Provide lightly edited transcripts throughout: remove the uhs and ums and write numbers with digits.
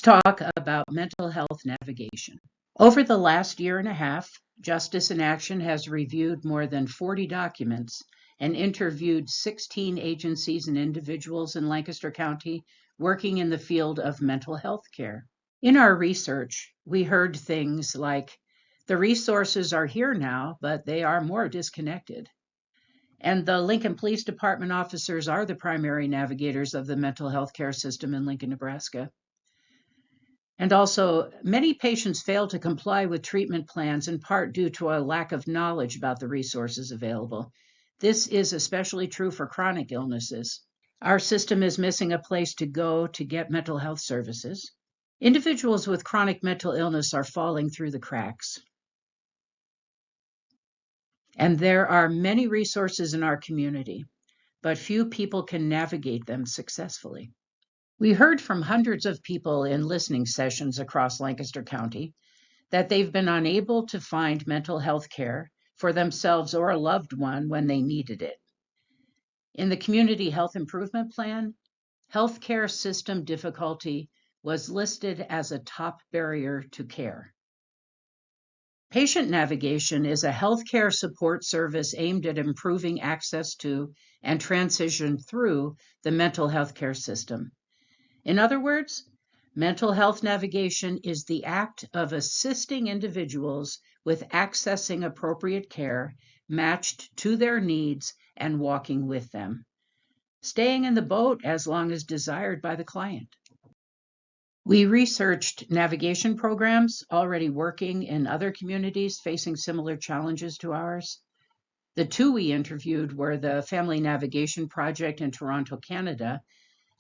talk about mental health navigation. Over the last year and a half, Justice in Action has reviewed more than 40 documents and interviewed 16 agencies and individuals in Lancaster County working in the field of mental health care. In our research, we heard things like, the resources are here now, but they are more disconnected. And the Lincoln Police Department officers are the primary navigators of the mental health care system in Lincoln, Nebraska. And also, many patients fail to comply with treatment plans in part due to a lack of knowledge about the resources available. This is especially true for chronic illnesses. Our system is missing a place to go to get mental health services. Individuals with chronic mental illness are falling through the cracks. And there are many resources in our community, but few people can navigate them successfully. We heard from hundreds of people in listening sessions across Lancaster County that they've been unable to find mental health care for themselves or a loved one when they needed it. In the Community Health Improvement Plan, healthcare system difficulty was listed as a top barrier to care. Patient navigation is a healthcare support service aimed at improving access to and transition through the mental health care system. In other words, mental health navigation is the act of assisting individuals with accessing appropriate care matched to their needs and walking with them, staying in the boat as long as desired by the client. We researched navigation programs already working in other communities facing similar challenges to ours. The two we interviewed were the Family Navigation Project in Toronto, Canada,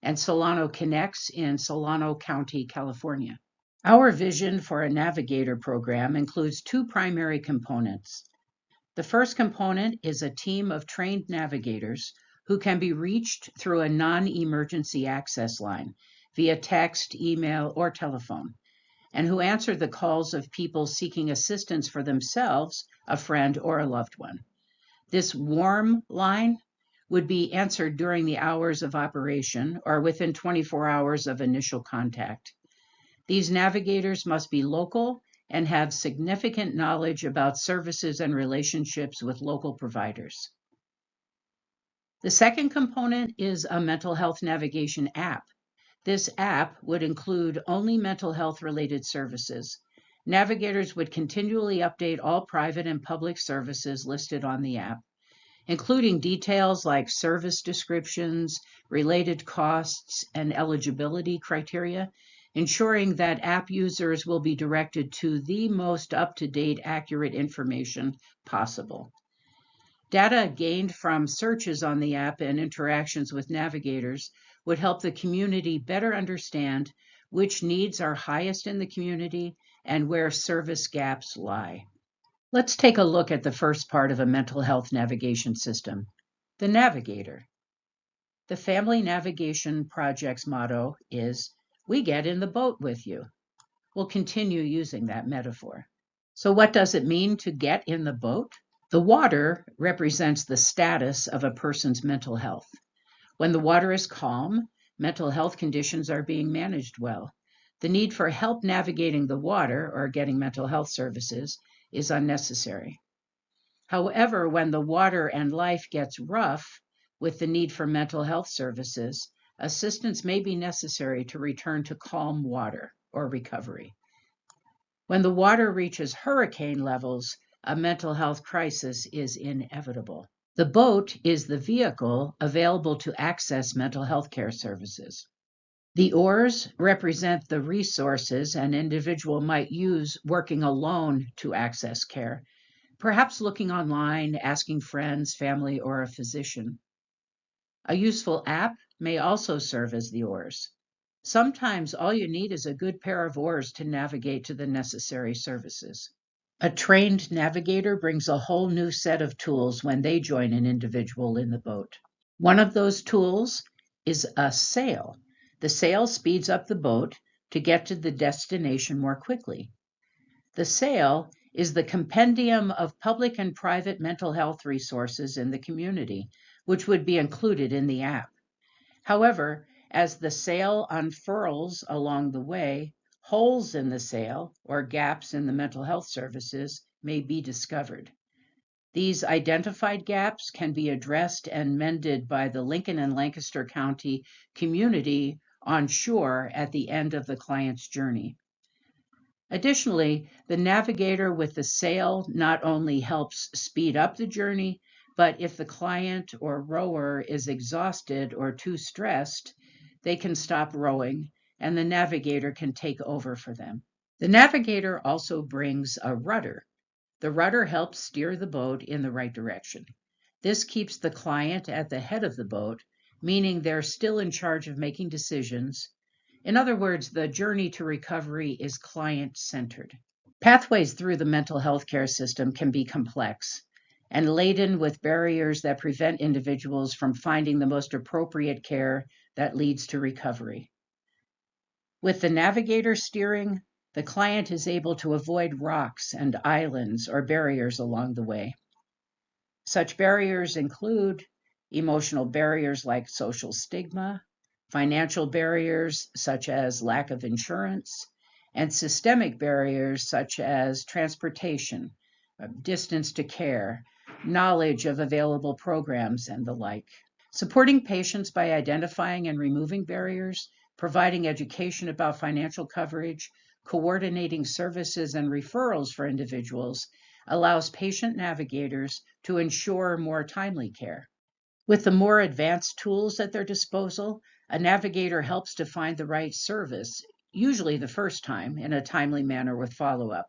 and Solano Connects in Solano County, California. Our vision for a navigator program includes two primary components. The first component is a team of trained navigators who can be reached through a non-emergency access line via text, email, or telephone, and who answer the calls of people seeking assistance for themselves, a friend, or a loved one. This warm line would be answered during the hours of operation or within 24 hours of initial contact. These navigators must be local and have significant knowledge about services and relationships with local providers. The second component is a mental health navigation app. This app would include only mental health related services. Navigators would continually update all private and public services listed on the app, including details like service descriptions, related costs, and eligibility criteria, ensuring that app users will be directed to the most up-to-date, accurate information possible. Data gained from searches on the app and interactions with navigators would help the community better understand which needs are highest in the community and where service gaps lie. Let's take a look at the first part of a mental health navigation system, the navigator. The Family Navigation Project's motto is, "We get in the boat with you." We'll continue using that metaphor. So what does it mean to get in the boat? The water represents the status of a person's mental health. When the water is calm, mental health conditions are being managed well. The need for help navigating the water or getting mental health services is unnecessary. However, when the water and life gets rough with the need for mental health services, assistance may be necessary to return to calm water or recovery. When the water reaches hurricane levels, a mental health crisis is inevitable. The boat is the vehicle available to access mental health care services. The oars represent the resources an individual might use working alone to access care, perhaps looking online, asking friends, family, or a physician. A useful app may also serve as the oars. Sometimes all you need is a good pair of oars to navigate to the necessary services. A trained navigator brings a whole new set of tools when they join an individual in the boat. One of those tools is a sail. The sail speeds up the boat to get to the destination more quickly. The sail is the compendium of public and private mental health resources in the community, which would be included in the app. However, As the sail unfurls along the way, holes in the sail or gaps in the mental health services may be discovered. These identified gaps can be addressed and mended by the Lincoln and Lancaster County community on shore at the end of the client's journey. Additionally, the navigator with the sail not only helps speed up the journey, but if the client or rower is exhausted or too stressed, they can stop rowing and the navigator can take over for them. The navigator also brings a rudder. The rudder helps steer the boat in the right direction. This keeps the client at the head of the boat, meaning they're still in charge of making decisions. In other words, the journey to recovery is client-centered. Pathways through the mental health care system can be complex and laden with barriers that prevent individuals from finding the most appropriate care that leads to recovery. With the navigator steering, the client is able to avoid rocks and islands or barriers along the way. Such barriers include emotional barriers like social stigma, financial barriers such as lack of insurance, and systemic barriers such as transportation, distance to care, knowledge of available programs, and the like. Supporting patients by identifying and removing barriers, providing education about financial coverage, coordinating services and referrals for individuals allows patient navigators to ensure more timely care. With the more advanced tools at their disposal, a navigator helps to find the right service, usually the first time, in a timely manner with follow-up.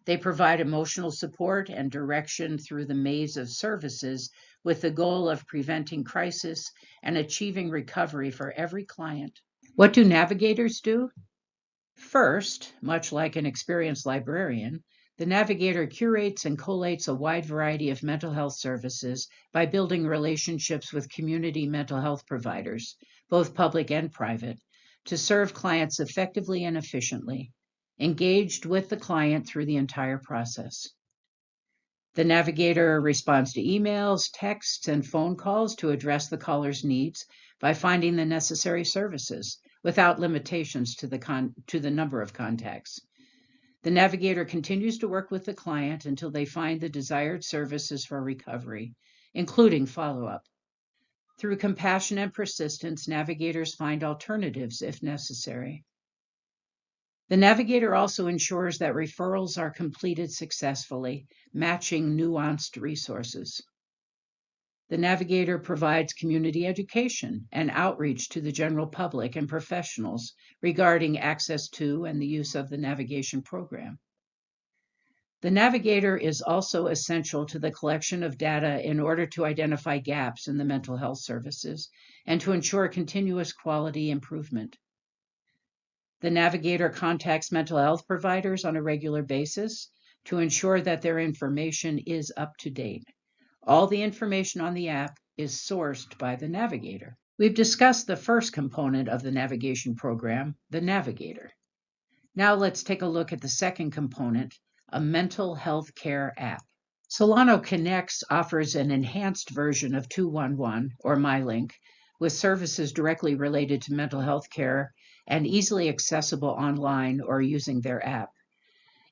They provide emotional support and direction through the maze of services with the goal of preventing crisis and achieving recovery for every client. What do navigators do? First, much like an experienced librarian, the navigator curates and collates a wide variety of mental health services by building relationships with community mental health providers, both public and private, to serve clients effectively and efficiently, engaged with the client through the entire process. The navigator responds to emails, texts, and phone calls to address the caller's needs by finding the necessary services without limitations to the number of contacts. The navigator continues to work with the client until they find the desired services for recovery, including follow-up. Through compassion and persistence, navigators find alternatives if necessary. The navigator also ensures that referrals are completed successfully, matching nuanced resources. The navigator provides community education and outreach to the general public and professionals regarding access to and the use of the navigation program. The navigator is also essential to the collection of data in order to identify gaps in the mental health services and to ensure continuous quality improvement. The navigator contacts mental health providers on a regular basis to ensure that their information is up to date. All the information on the app is sourced by the navigator. We've discussed the first component of the navigation program, the navigator. Now let's take a look at the second component, a mental health care app. Solano Connects offers an enhanced version of 211, or MyLink, with services directly related to mental health care and easily accessible online or using their app.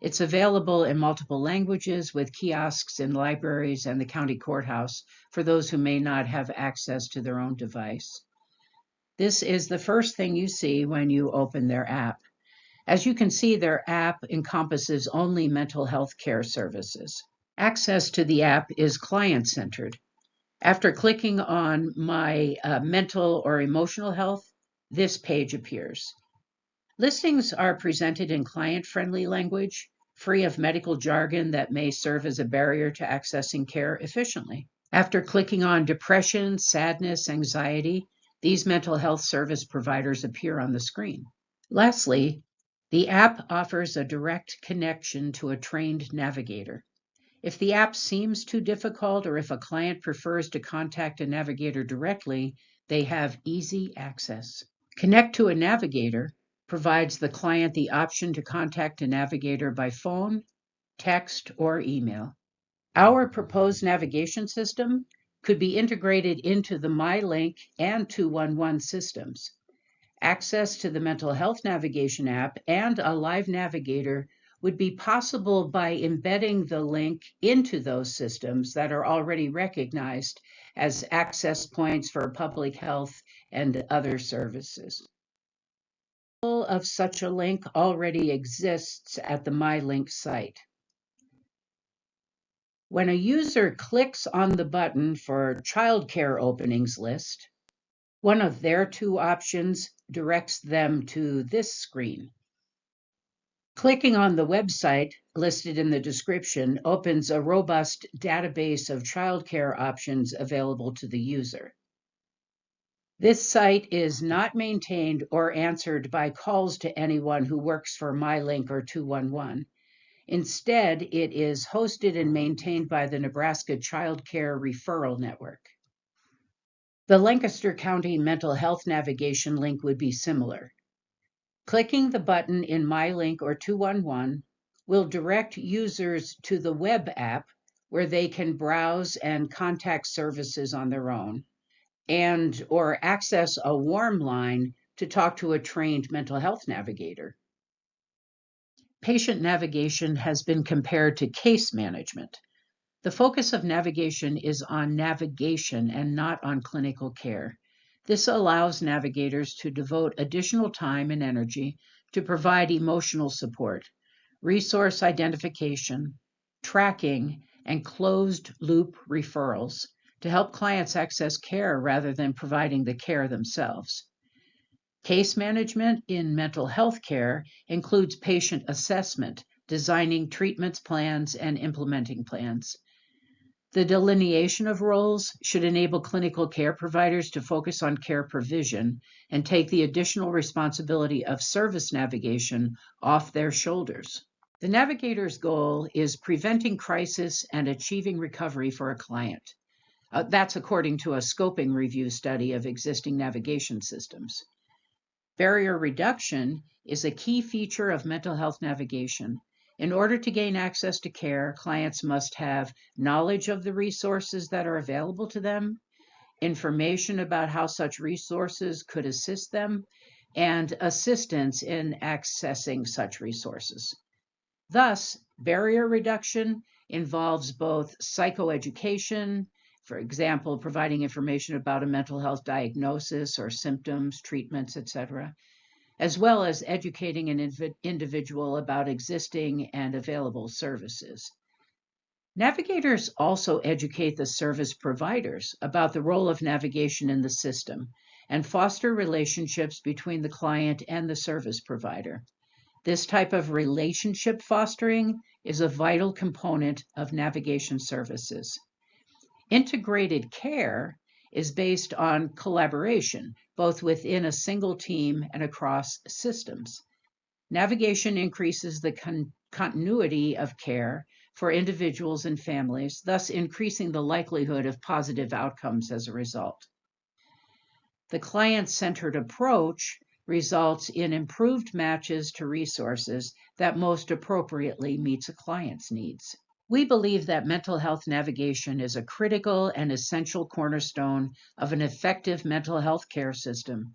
It's available in multiple languages with kiosks in libraries and the county courthouse for those who may not have access to their own device. This is the first thing you see when you open their app. As you can see, their app encompasses only mental health care services. Access to the app is client-centered. After clicking on my mental or emotional health, this page appears. Listings are presented in client-friendly language, free of medical jargon that may serve as a barrier to accessing care efficiently. After clicking on depression, sadness, anxiety, these mental health service providers appear on the screen. Lastly, the app offers a direct connection to a trained navigator. If the app seems too difficult or if a client prefers to contact a navigator directly, they have easy access. Connect to a Navigator provides the client the option to contact a navigator by phone, text, or email. Our proposed navigation system could be integrated into the MyLink and 211 systems. Access to the Mental Health Navigation app and a live navigator would be possible by embedding the link into those systems that are already recognized as access points for public health and other services. Of such a link already exists at the MyLink site. When a user clicks on the button for childcare openings list, one of their two options directs them to this screen. Clicking on the website listed in the description opens a robust database of childcare options available to the user. This site is not maintained or answered by calls to anyone who works for MyLink or 211. Instead, it is hosted and maintained by the Nebraska Child Care Referral Network. The Lancaster County Mental Health Navigation link would be similar. Clicking the button in MyLink or 211 will direct users to the web app where they can browse and contact services on their own, and or access a warm line to talk to a trained mental health navigator. Patient navigation has been compared to case management. The focus of navigation is on navigation and not on clinical care. This allows navigators to devote additional time and energy to provide emotional support, resource identification, tracking, and closed-loop referrals to help clients access care rather than providing the care themselves. Case management in mental health care includes patient assessment, designing treatment plans, and implementing plans. The delineation of roles should enable clinical care providers to focus on care provision and take the additional responsibility of service navigation off their shoulders. The navigator's goal is preventing crisis and achieving recovery for a client. That's according to a scoping review study of existing navigation systems. Barrier reduction is a key feature of mental health navigation. In order to gain access to care, clients must have knowledge of the resources that are available to them, information about how such resources could assist them, and assistance in accessing such resources. Thus, barrier reduction involves both psychoeducation, for example, providing information about a mental health diagnosis or symptoms, treatments, etc., as well as educating an individual about existing and available services. Navigators also educate the service providers about the role of navigation in the system and foster relationships between the client and the service provider. This type of relationship fostering is a vital component of navigation services. Integrated care is based on collaboration, both within a single team and across systems. Navigation increases the continuity of care for individuals and families, thus increasing the likelihood of positive outcomes as a result. The client-centered approach results in improved matches to resources that most appropriately meets a client's needs. We believe that mental health navigation is a critical and essential cornerstone of an effective mental health care system